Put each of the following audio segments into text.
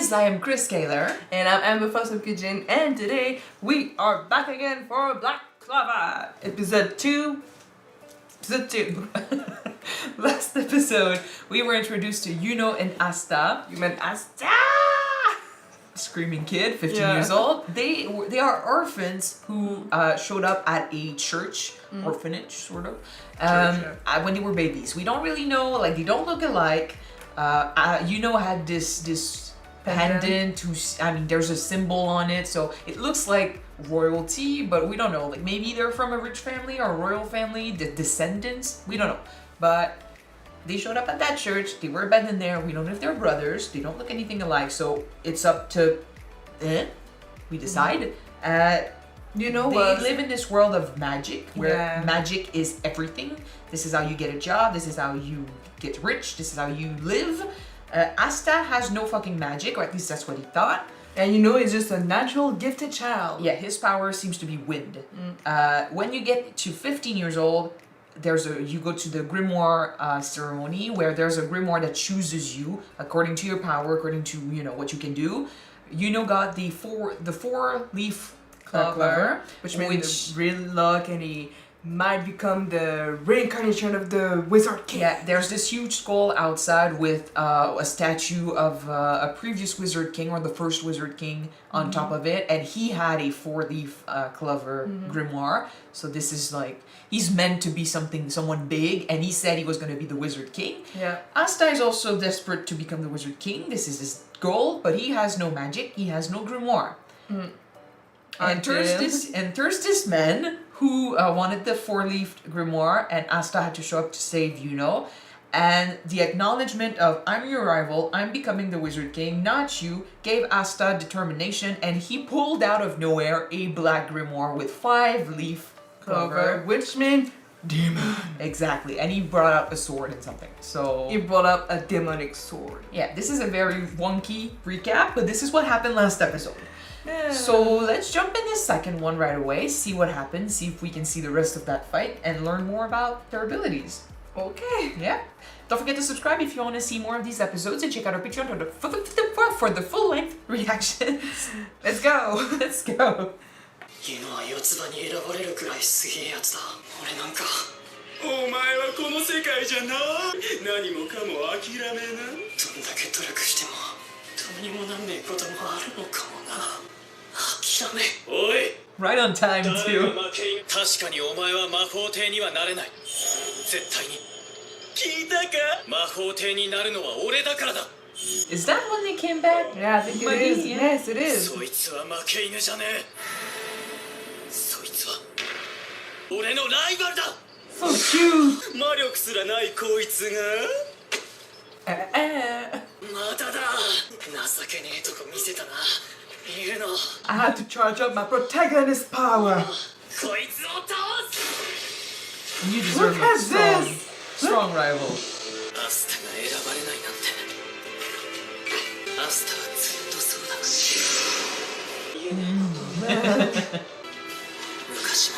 guys, I am Chris Kaler. And I'm Amber Foss of Kyuujin, and today we are back again for Black Clover, episode 2. Last episode, we were introduced to Yuno and Asta. You meant Asta! Screaming kid, 15 years old. They are orphans who showed up at a church, orphanage, sort of, when they were babies. We don't really know, like, they don't look alike. Yuno had this pendant there's a symbol on it, so it looks like royalty, but we don't know. Like, maybe they're from a rich family or a royal family, the descendants, we don't know. But they showed up at that church, they were abandoned there, we don't know if they're brothers, they don't look anything alike, so it's up to, we decide. They live in this world of magic, where magic is everything. This is how you get a job, this is how you get rich, this is how you live. Asta has no fucking magic, or at least that's what he thought. And Yuno is just a natural gifted child. Yeah, his power seems to be wind. When you get to 15 years old, you go to the grimoire ceremony, where there's a grimoire that chooses you according to your power, according to what you can do. Yuno got the four-leaf Clover, which means real luck, and he might become the reincarnation of the Wizard King. Yeah, there's this huge skull outside with a statue of a previous Wizard King, or the first Wizard King, on top of it, and he had a four-leaf Clover grimoire. So this is like, he's meant to be someone big, and he said he was going to be the Wizard King. Yeah. Asta is also desperate to become the Wizard King. This is his goal, but he has no magic, he has no grimoire. Enters this man who wanted the four-leaf grimoire, and Asta had to show up to save Yuno. And the acknowledgement of, I'm your rival, I'm becoming the Wizard King, not you, gave Asta determination, and he pulled out of nowhere a black grimoire with five-leaf Clover, which means demon. Exactly, and he brought out a sword and something. So he brought up a demonic sword. Yeah, this is a very wonky recap, but this is what happened last episode. Yeah. So let's jump in this second one right away, see what happens, see if we can see the rest of that fight, and learn more about their abilities. Okay. Yeah. Don't forget to subscribe if you want to see more of these episodes, and check out our Patreon for the full-length reactions. Let's go. Let's go. ユノは四つ葉に選ばれるくらいすげえやつだ。俺なんか。お前はこの世界じゃな。何もかも諦めな。どんだけ努力してもどうにもなんねえこともあるのかもな。諦め。おい。 Right on time too. 確かにお前は魔法帝にはなれない。絶対に。聞いたか？魔法帝になるのは俺だからだ。 Is that when they came back? Yeah, I think it is. Yes, it is. そいつは負け犬じゃねえ。 俺のライバルだ。 So cute. 魔力すらないこいつが。まただ。情けねえとこ見せたな。ユノ。I had to charge up my protagonist power. こいつを倒す。 You deserve Look at a strong rival. アスタが選ばれないなんて。アスタはずっとそうだ。昔も。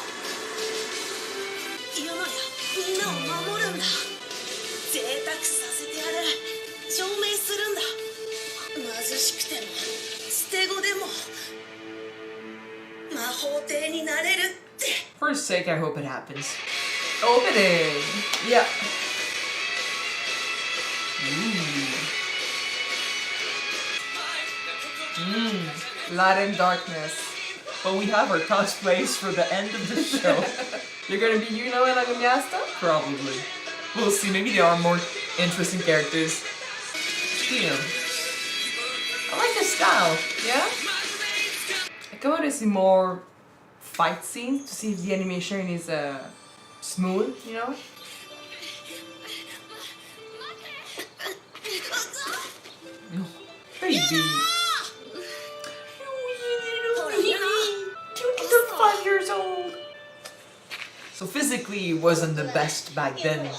ユノやみんなを守るんだ。贅沢させてやる。証明するんだ。貧しくても捨て子でも魔法帝になれるって。 For his sake, I hope it happens. Opening. Yeah. Light and darkness. But we have our cosplays for the end of the show. You're gonna be Yuno and I'm gonna be Asta? Probably. We'll see. Maybe there are more interesting characters. Damn. I like this style. Yeah? I kind of want to see more fight scenes to see if the animation is smooth, you know? Baby. 5 years old. So physically, he wasn't the best back then.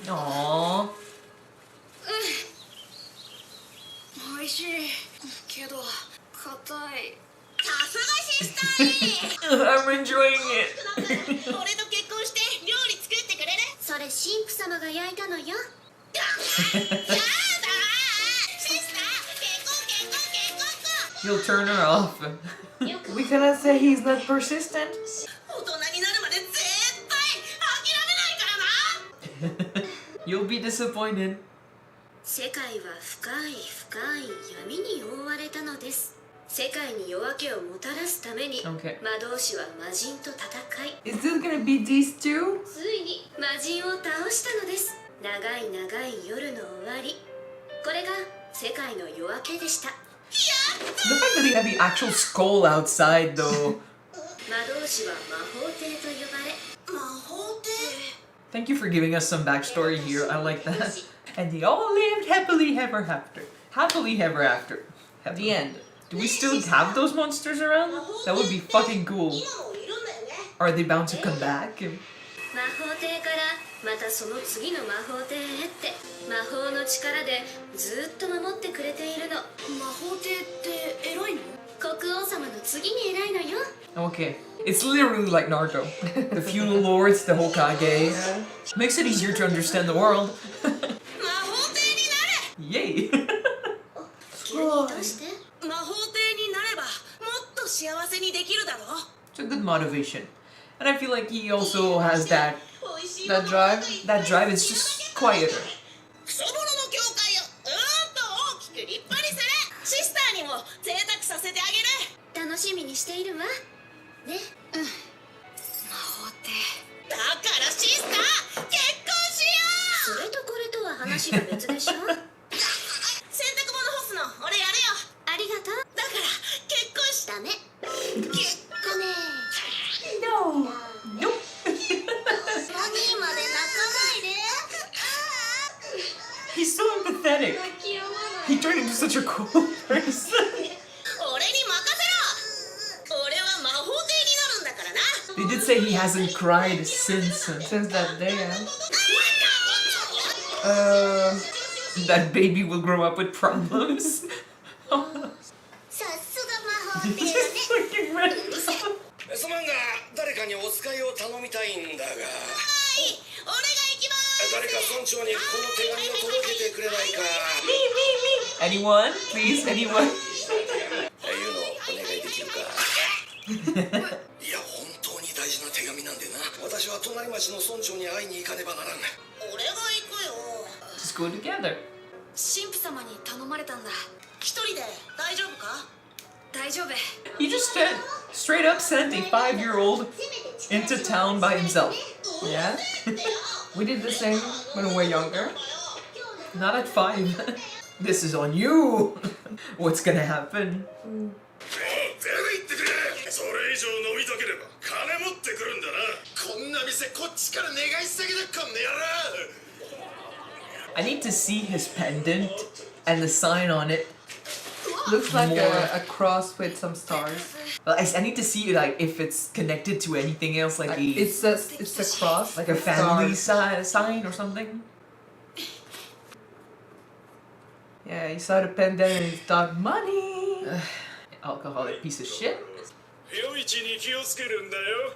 Aww. I'm enjoying it. それ神父様が焼いたのよ。やだー He'll turn her off. We cannot say he's not persistent. 大人になるまで絶対諦めないからな You'll be disappointed. 世界は深い深い闇に覆われたのです。世界に夜明けをもたらすために、 Okay. 魔導士は魔人と戦い、 Is this gonna be these two? ついに魔人を倒したのです。長い長い夜の終わり。これが世界の夜明けでした。 The fact that they have the actual skull outside, though. 魔導士は魔法帝と呼ばれ、 魔法帝 Thank you for giving us some backstory here. I like that. And they all lived happily ever after. Happily ever after. At The end. Do we still have those monsters around? That would be fucking cool. 今もいるんだよね Are they bound to come back? 魔法帝からまたその次の魔法帝へって魔法の力でずっと守ってくれているの。魔法帝って偉いの国王様の次に偉いのよ。 Okay. It's literally like Naruto. The feudal lords, the Hokage. Makes it easier to understand the world. 魔法帝になれ Yay! 急にどうして？魔法帝になればもっと幸せにできるだろ It's a good motivation. And I feel like he also has that 美味しい That drive? that drive is just quieter. クソボロの教会を大きく立派にするシスターにも贅沢させてあげる楽しみにしているわ。ね。魔法帝だからシスター結婚しよそれとこれとは話が別でしょ。う洗濯物干すの俺やるよありがとう。だから結婚しダメ。結ダメ。 No. Nope. 婚にまで泣かないで He's so empathetic. He turned into such a cool person. 俺に任せろ俺は魔法帝になるんだからな They did say he hasn't cried since Since that day, huh? that baby will grow up with problems. さすが魔法 He's 帝だね just fucking red. すまんが誰かにお使いを頼みたいんだがはい俺が行きます誰か村長にこの手紙を届けてくれないか Anyone? Please, anyone? ユノお願いできるかいや本当に大事な手紙なんでな私は隣町の村長に会いに行かねばならん俺が行くよ Just go together. 神父様に頼まれたんだ。一人で大丈夫か大丈夫。 He just straight up sent a 5-year-old into town by himself. Yeah. We did the same when we were younger. Not at 5. This is on you. What's gonna happen? 出て行ってくれそれ以上飲みたければ金持ってくるんだなこんな店こっちから願い下げだこんな野郎 I need to see his pendant and the sign on it. Looks like More. a cross with some stars. Well, I need to see like if it's connected to anything else, like It's a cross. like a with family stars. sign or something. Yeah, he saw the pendant and he thought, money. Alcoholic piece of shit. 夜市に気をつけるんだよ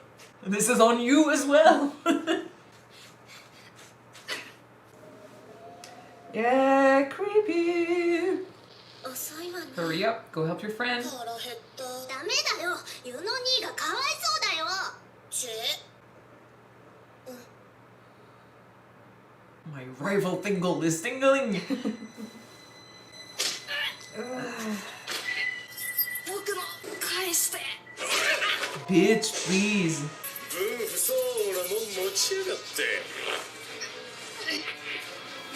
This is on you as well. Yeah, creepy. 遅いわね。 Hurry up, go help your friend. 腹減ったダメだよ。ユノ兄がかわいそうだよ。チェ My rival Tingle is tingling. 僕の返して Bitch, please. 分不相応なもん持ちやがって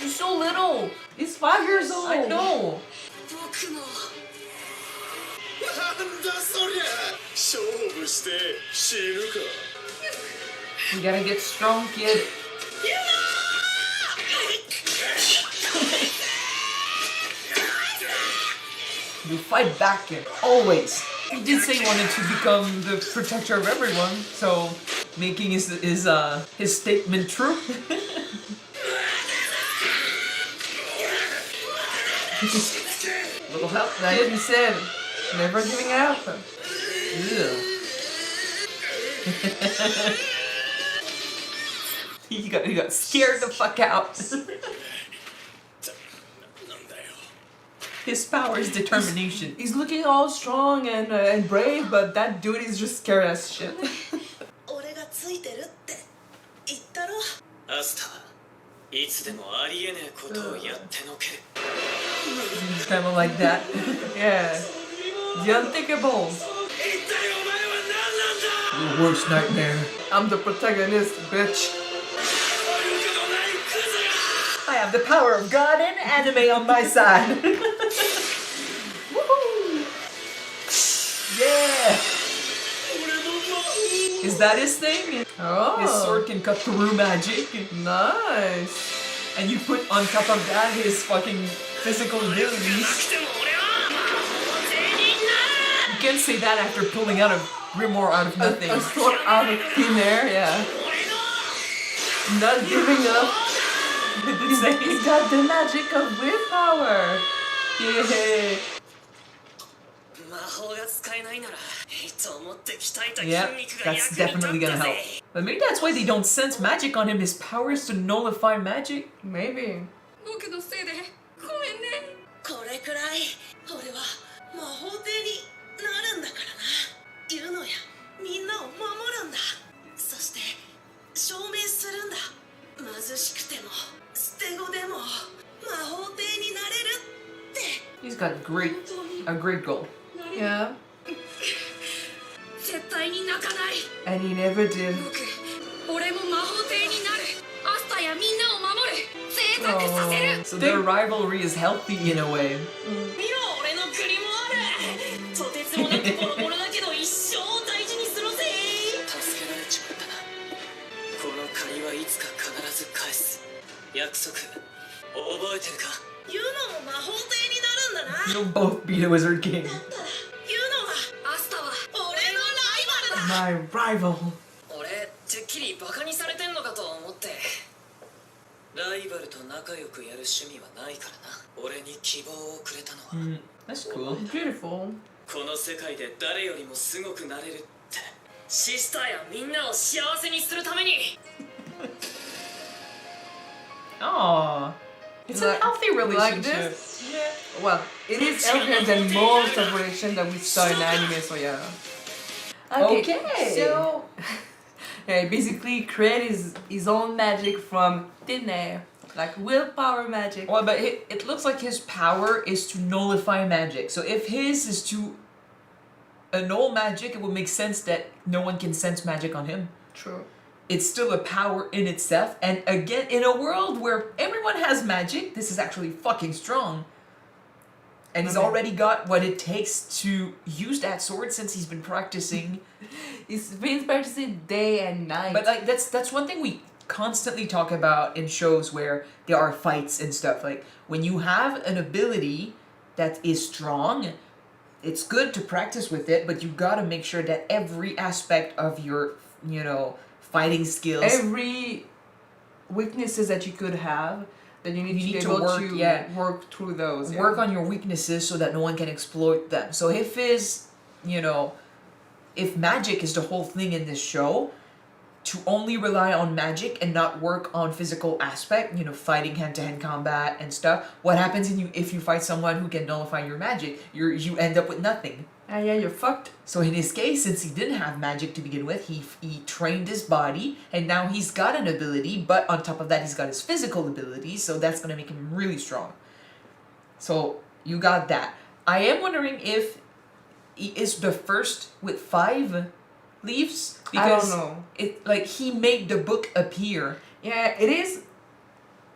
You're so little. He's 5 years old. I know. 僕のなんだそりゃ勝負して死ぬか We gotta get strong, kid. You fight back, kid. Always. He did say he wanted to become the protector of everyone, so making his statement true. Little help, That's what he said. Never giving up. Ew. he got scared the fuck out. なんだよ His power is determination. He's looking all strong and brave, but that dude is just scared as shit. 俺がついてるって言ったろ。アスタはいつでもありえねえことをやってのける。 Kind of like that. Yeah. The unthinkable. 一体お前は何なんだ。 Your worst nightmare. I'm the protagonist, bitch. そういうことないクズが。 I have the power of God and anime on my side. Woohoo! Yeah! 俺の魔法。 Is that his thing? Oh. His sword can cut through magic. Nice. And you put on top of that his fucking physical abilities. でも俺は魔法帝になる。 You can't say that after pulling out a grimoire out of nothing. A sword out of thin air, yeah. 俺の Not giving up. He's He's got the magic of willpower. Yeah. 魔法が使えないならいつ思って鍛えた Yep, 筋肉が that's 役に definitely 立 gonna った help. ぜ。 But maybe that's why they don't sense magic on him. His power is to nullify magic. Maybe. 僕のせいでごめんね。これくらい俺は魔法帝になるんだからな。言うのやみんなを守るんだ。そして証明するんだ。貧しくても捨て子でも魔法帝になれるって。 He's got a great goal. Yeah. 絶対に泣かない。 And he never did. 俺も魔法帝になる。アスタやみんなを守る。贅沢させる。 So their rivalry is healthy in a way. 見ろ俺のグリモワール。とてつもなくボロボロだけど一生大事にするぜ。助けられちまったな。この借りはいつか必ず返す。約束覚えてるか。ユノも魔法帝になるんだな。 You'll both be the Wizard King. ユノはアスタは俺のライバルだ。 My rival. 俺てっきりバカにされてんのかと思って。ライバルと仲良くやる趣味はないからな。俺に希望をくれたのは、 That's cool. Beautiful. この世界で誰よりもすごくなれるって。シスターやみんなを幸せにするために。 Aww. It's a healthy relationship. Like this? Well, it is healthier than most of relations that we saw in anime, so yeah. Okay. So, yeah, he basically created his own magic from thin air. Like willpower magic. Well, but it looks like his power is to nullify magic. So if his is to annul magic, it would make sense that no one can sense magic on him. True. It's still a power in itself. And again, in a world where everyone has magic, this is actually fucking strong. And he's Okay. already got what it takes to use that sword since he's been practicing. He's been practicing day and night. But like that's one thing we constantly talk about in shows where there are fights and stuff. Like when you have an ability that is strong, it's good to practice with it, but you gotta make sure that every aspect of your, fighting skills, every weaknesses that you could have, that you need to be able to work through those. work on your weaknesses so that no one can exploit them. So if if magic is the whole thing in this show, to only rely on magic and not work on physical aspect, fighting hand-to-hand combat and stuff, what happens if you fight someone who can nullify your magic? You end up with nothing. Yeah, you're fucked. So in his case, since he didn't have magic to begin with, he trained his body, and now he's got an ability, but on top of that, he's got his physical abilities, so that's gonna make him really strong. So you got that. I am wondering if he is the first with 5 leaves, because I don't know. He made the book appear. Yeah, it is.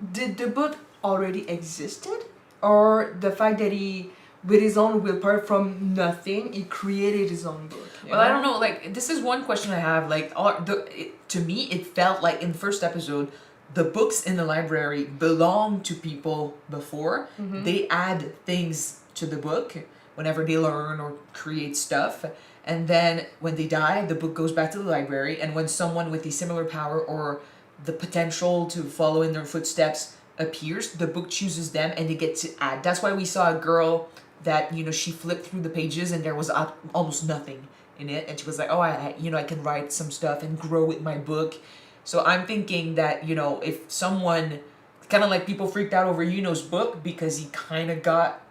Did the book already existed? Or the fact that he, with his own willpower from nothing, he created his own book? Well, I don't know. This is one question I have. To me, it felt like in the first episode, the books in the library belonged to people before. Mm-hmm. They add things to the book whenever they learn or create stuff. And then when they die, the book goes back to the library. And when someone with a similar power or the potential to follow in their footsteps appears, the book chooses them and they get to add. That's why we saw a girl that, she flipped through the pages and there was almost nothing in it. And she was like, oh, I can write some stuff and grow with my book. So I'm thinking that, if someone, kind of like people freaked out over Yuno's book because he kind of got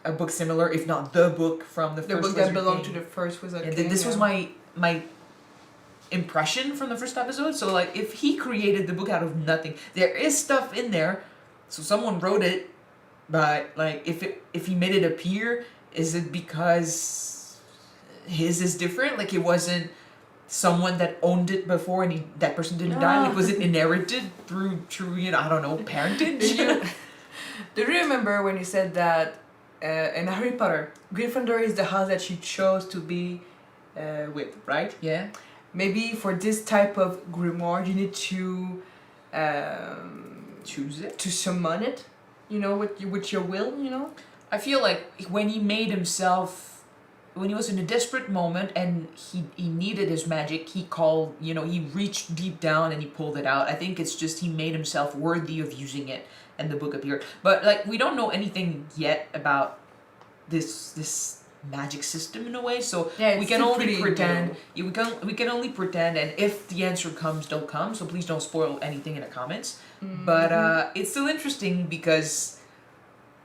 a book similar, if not the book from the The first book that Wizard belonged King. to the first Wizard And King. this was my impression from the first episode. So like, if he created the book out of nothing, there is stuff in there. So someone wrote it, but like, if he made it appear, is it because his is different? Like, it wasn't someone that owned it before and that person didn't die? Like, was it inherited through I don't know, parentage? Do you remember when you said that in Harry Potter, Gryffindor is the house that you chose to be with, right? Yeah. Maybe for this type of grimoire, you need to Choose it. to summon it, with your will, I feel like when he made himself, when he was in a desperate moment and he needed his magic, he called, he reached deep down and he pulled it out. I think it's just he made himself worthy of using it and the book appeared. But like, we don't know anything yet about this magic system in a way, so we can only pretend. Yeah, we can only pretend, and if the answer comes, they'll come. So please don't spoil anything in the comments. But it's still interesting because,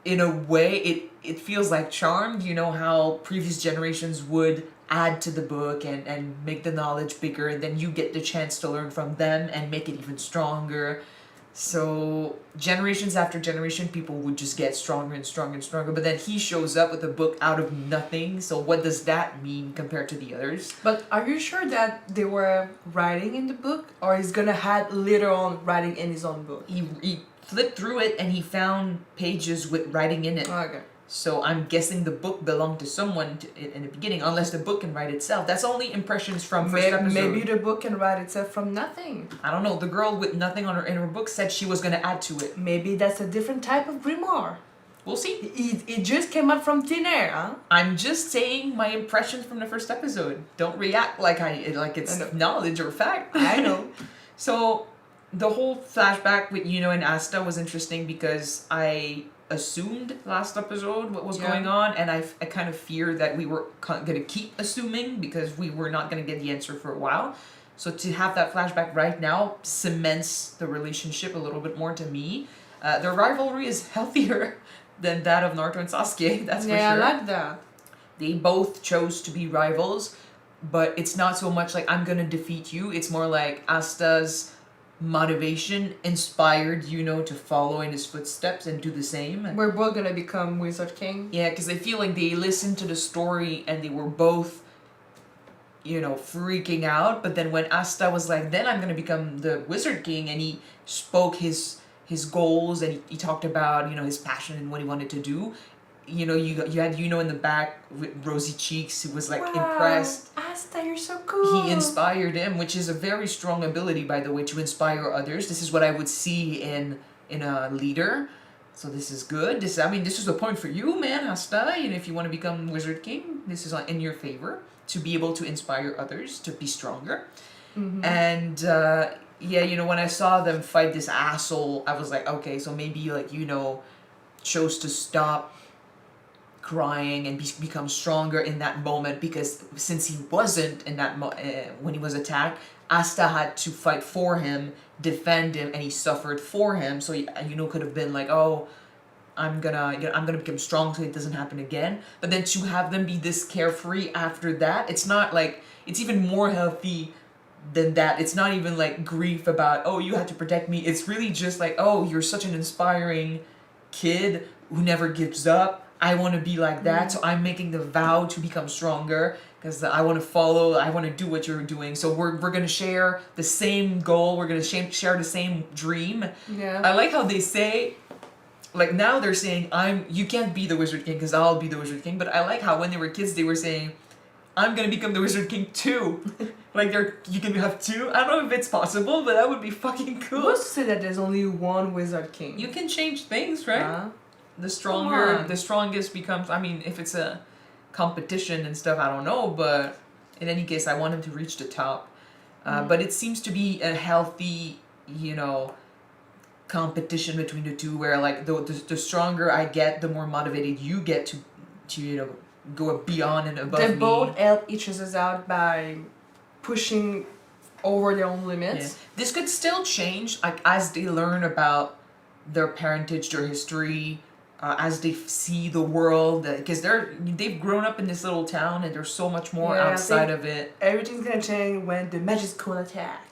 in a way, it feels like Charmed. You know how previous generations would add to the book and make the knowledge bigger, and then you get the chance to learn from them and make it even stronger. So generations after generation, people would just get stronger and stronger and stronger. But then he shows up with a book out of nothing. So what does that mean compared to the others? But are you sure that they were writing in the book, or he's gonna have later on writing in his own book? He flipped through it and he found pages with writing in it. Okay. So I'm guessing the book belonged to someone in the beginning, unless the book can write itself. That's only impressions from first episode. Maybe the book can write itself from nothing. I don't know. The girl with nothing in her book said she was going to add to it. Maybe that's a different type of grimoire. We'll see. It just came out from thin air, huh? I'm just saying my impressions from the first episode. Don't react like it's knowledge or fact. I know. So the whole flashback with Yuno and Asta was interesting because I assumed last episode what was going on, and I kind of fear that we were going to keep assuming because we were not going to get the answer for a while. So to have that flashback right now cements the relationship a little bit more to me. Their rivalry is healthier than that of Naruto and Sasuke, that's for sure. Yeah, I like that. They both chose to be rivals, but it's not so much like I'm going to defeat you. It's more like Asta's motivation inspired Yuno to follow in his footsteps and do the same. We're both gonna become Wizard King. Yeah, because I feel like they listened to the story and they were both, freaking out. But then when Asta was like, then I'm gonna become the Wizard King, and he spoke his goals and he talked about, his passion and what he wanted to do. You had Yuno in the back with rosy cheeks who was like impressed. Asta, you're so cool. He inspired him, which is a very strong ability, by the way, to inspire others. This is what I would see in a leader. So this is good. This is a point for you, man, Asta. If you want to become Wizard King, this is in your favor to be able to inspire others to be stronger. Mm-hmm. And when I saw them fight this asshole, I was like, okay, so maybe chose to stop crying and become stronger in that moment, because since he wasn't in that when he was attacked, Asta had to fight for him, defend him, and he suffered for him. So could have been like, oh, I'm gonna become strong so it doesn't happen again. But then to have them be this carefree after that, it's not like, it's even more healthy than that. It's not even like grief about, oh, you had to protect me. It's really just like, oh, you're such an inspiring kid who never gives up. I want to be like that, so I'm making the vow to become stronger because I want to follow, I want to do what you're doing. So we're going to share the same goal, we're going to share the same dream. Yeah. I like how they say, like now they're saying, you can't be the Wizard King because I'll be the Wizard King, but I like how when they were kids they were saying, I'm going to become the Wizard King too. Like you can have two. I don't know if it's possible, but that would be fucking cool. Who's to say that there's only one Wizard King? You can change things, right? The strongest becomes, if it's a competition and stuff, I don't know, but in any case, I want him to reach the top. But it seems to be a healthy, competition between the two, where like the stronger I get, the more motivated you get to go beyond and above me. They both help each other out by pushing over their own limits. Yeah. This could still change, like as they learn about their parentage, their history, as they see the world, because they've grown up in this little town and there's so much more Yeah, I outside think of it. Everything's gonna change when the magic school attack.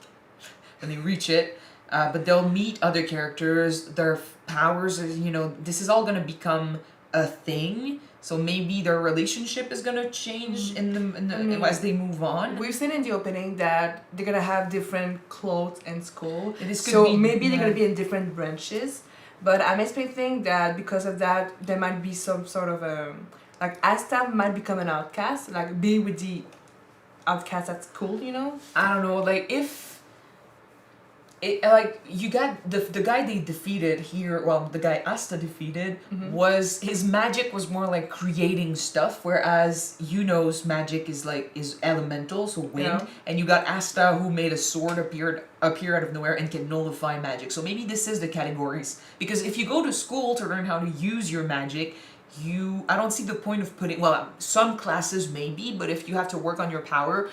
When they reach it. But they'll meet other characters, their powers, this is all going to become a thing. So maybe their relationship is going to change as they move on. We've seen in the opening that they're gonna have different clothes in school. This could So be- maybe they're yeah. gonna be in different branches. But I'm expecting that because of that, there might be some sort of like Asta might become an outcast, like be with the outcast at school, I don't know, like if like you got the guy they defeated here, well, the guy Asta defeated was his magic was more like creating stuff, whereas Yuno's magic is elemental, so wind, Yeah. and you got Asta who made a sword appear out of nowhere and can nullify magic. So maybe this is the categories, because if you go to school to learn how to use your magic, I don't see the point of putting, well, some classes maybe, but if you have to work on your power,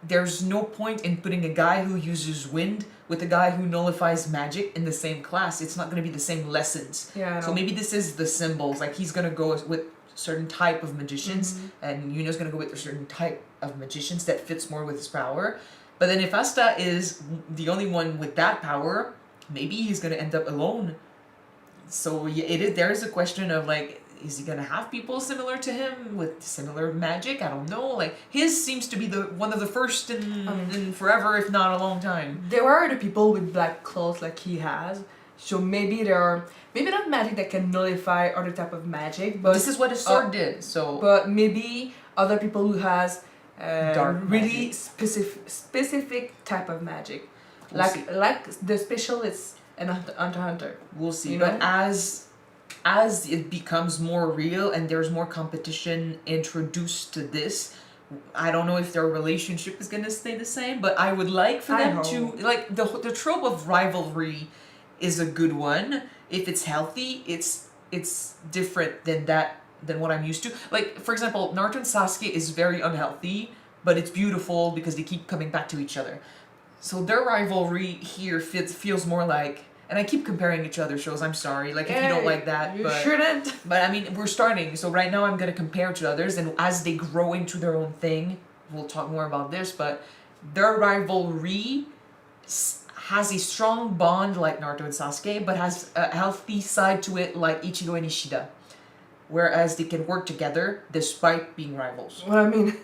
there's no point in putting a guy who uses wind with a guy who nullifies magic in the same class. It's not going to be the same lessons. Yeah, I So know. maybe this is the symbols. Like he's going to go with certain type of magicians, and Yuno's going to go with a certain type of magicians that fits more with his power. But then if Asta is the only one with that power, maybe he's going to end up alone. So yeah, there is a question of like, is he gonna have people similar to him with similar magic? I don't know. Like his seems to be one of the first in forever, if not a long time. There are other people with black clothes like he has. So maybe there are maybe not magic that can nullify other type of magic, but This is what his sword did. So but maybe other people who has Dark really magic. specific type of magic, We'll see. like the specialists in Hunter. we'll see. You But know? as it becomes more real and there's more competition introduced to this, I don't know if their relationship is gonna stay the same. But I would like for I them hope. to like the trope of rivalry is a good one. If it's healthy, it's different than what I'm used to. Like for example, Naruto and Sasuke is very unhealthy, but it's beautiful because they keep coming back to each other. So their rivalry here feels more like, and I keep comparing each other shows. I'm sorry, like if you don't like that, you but shouldn't. but I mean we're starting. So right now I'm gonna compare to others, and as they grow into their own thing, we'll talk more about this. But their rivalry has a strong bond like Naruto and Sasuke, but has a healthy side to it like Ichigo and Ishida. Whereas they can work together despite being rivals. Well, I mean,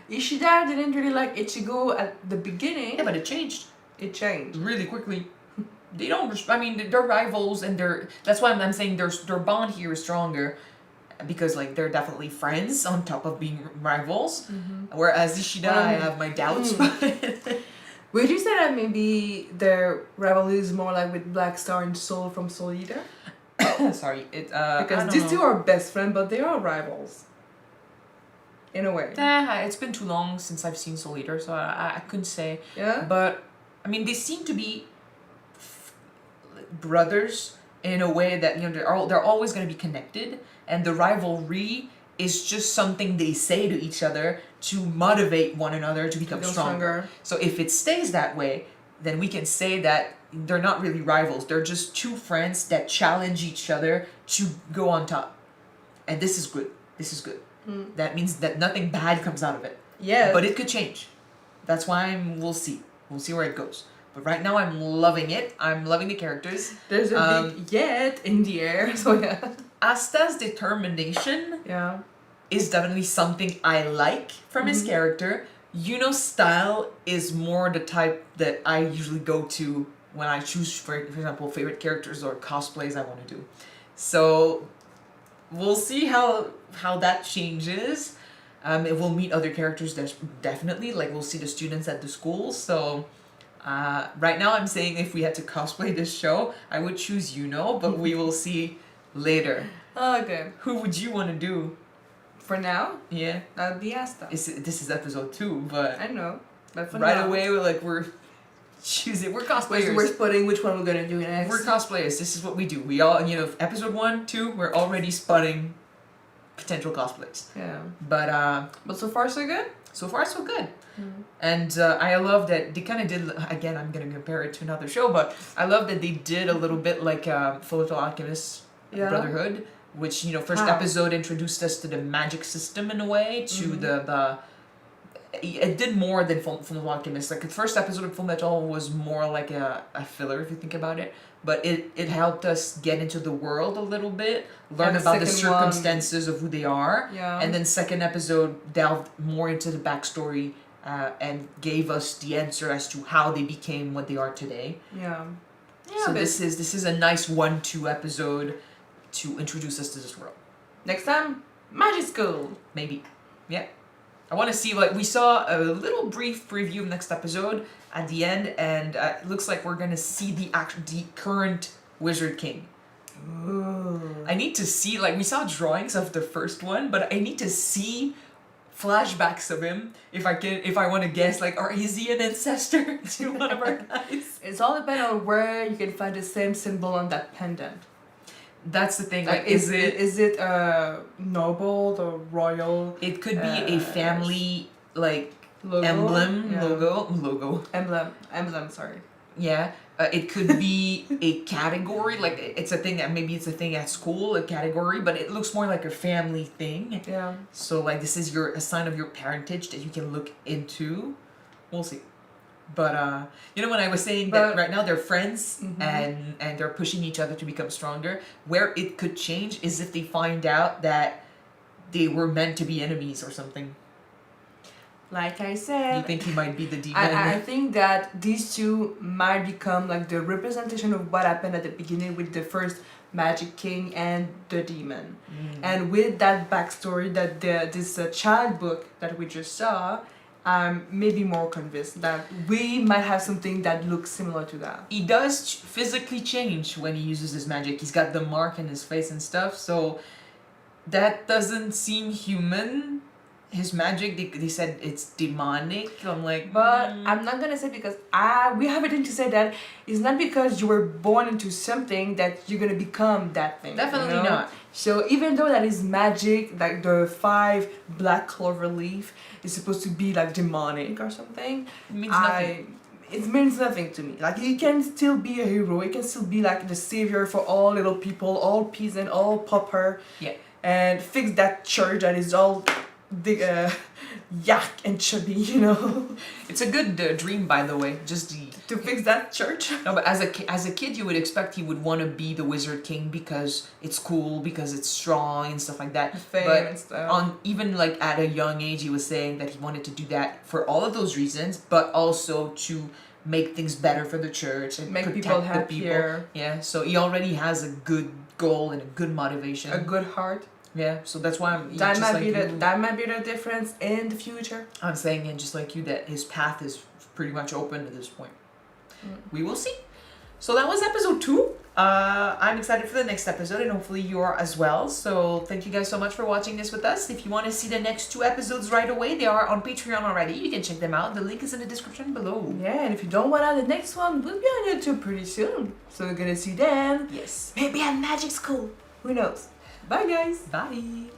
Ishida didn't really like Ichigo at the beginning. Yeah, but it changed It changed. really quickly. They don't. I mean, they're rivals, and that's why I'm saying their bond here is stronger, because like they're definitely friends on top of being rivals. Whereas Ishida, I have my doubts. Would you say that maybe their rivalry is more like with Black Star and Soul from Soul Eater? Sorry, I Because don't these know. two are best friends, but they are rivals. In a way. It's been too long since I've seen Soul Eater, so I couldn't say. Yeah? But I mean, they seem to be brothers in a way that they're always going to be connected, and the rivalry is just something they say to each other to motivate one another to become Become stronger. So if it stays that way, then we can say that they're not really rivals. They're just two friends that challenge each other to go on top. And this is good. This is good. That means that nothing bad comes out of it. Yeah. But it could change. That's why we'll see. We'll see where it goes. But right now I'm loving it. I'm loving the characters. There's a big yet in the air, so yeah. Asta's determination Yeah. is definitely something I like from his character. Yuno's style is more the type that I usually go to when I choose, for example, favorite characters or cosplays I want to do. So we'll see how that changes. It will meet other characters definitely. Like we'll see the students at the school. So right now I'm saying if we had to cosplay this show, I would choose Yuno, but we will see later. Okay. Who would you want to do? For now, Yeah. that would be Asta. This is episode 2, but I know. But for right now, away we're choosing. We're cosplayers. we're splitting which one we're gonna do next. We're cosplayers. This is what we do. We all, episode 1, 2, we're already spotting potential cosplays. Yeah. But But so far so good? so far so good. And I love that they kind of did, again, I'm going to compare it to another show, but I love that they did a little bit like Fullmetal Alchemist Yeah. Brotherhood, which, you know, first How? episode introduced us to the magic system in a way, to the it did more than Full Alchemist. Like the first episode of Full Metal was more like a filler if you think about it, but it helped us get into the world a little bit, learn And the about the second one- circumstances of who they are, Yeah. and then second episode delved more into the backstory and gave us the answer as to how they became what they are today. Yeah. So but this is a nice 1-2 episode to introduce us to this world. next time, Magic School. Maybe. Yeah. I want to see, like, we saw a little brief preview of next episode at the end, and it looks like we're going to see the current Wizard King. Ooh. I need to see, like, we saw drawings of the first one, but I need to see flashbacks of him if I want to guess, like, is he an ancestor to one of our guys? It's all depend on where you can find the same symbol on that pendant. That's the thing. Like, is it noble or royal? It could be a family, like, Logo? emblem, Yeah. logo. Emblem. Sorry. Yeah. It could be a category, like it's a thing that maybe it's a thing at school, a category, but it looks more like a family thing. Yeah. So like this is a sign of your parentage that you can look into. We'll see. But you know when I was saying that right now they're friends and they're pushing each other to become stronger, where it could change is if they find out that they were meant to be enemies or something. Like I said, You think he might be the demon? I think that these two might become like the representation of what happened at the beginning with the first Magic King and the demon. And with that backstory that this child book that we just saw, I'm maybe more convinced that we might have something that looks similar to that. He does physically change when he uses his magic. He's got the mark in his face and stuff, so that doesn't seem human. His magic, they said it's demonic. I'm like, But I'm not gonna say because we have a thing to say that it's not because you were born into something that you're gonna become that thing. Definitely you know? not. So even though that is magic, like the 5 black clover leaf is supposed to be like demonic or something, it means nothing. it means nothing to me. Like he can still be a hero. He can still be like the savior for all little people, all peasant, all pauper. Yeah. And fix that church that is all yak and chubby, you know. It's a good dream, by the way. Just To fix that church. no, but as a kid, you would expect he would want to be the Wizard King because it's cool, because it's strong and stuff like that. Fame but and stuff. on even like at a young age, he was saying that he wanted to do that for all of those reasons, but also to make things better for the church and Make protect people the people. happier. Yeah, so he already has a good goal and a good motivation. A good heart. Yeah, so that's why That just might like be you, that might be the difference in the future. I'm saying, and just like you, that his path is pretty much open at this point. We will see. So that was episode 2. I'm excited for the next episode, and hopefully you are as well. So thank you guys so much for watching this with us. If you want to see the next 2 episodes right away, they are on Patreon already. You can check them out. The link is in the description below. Yeah, and if you don't want out the next one, we'll be on YouTube pretty soon. So we're gonna see then. Yes. Maybe at Magic School. Who knows? Bye guys. Bye.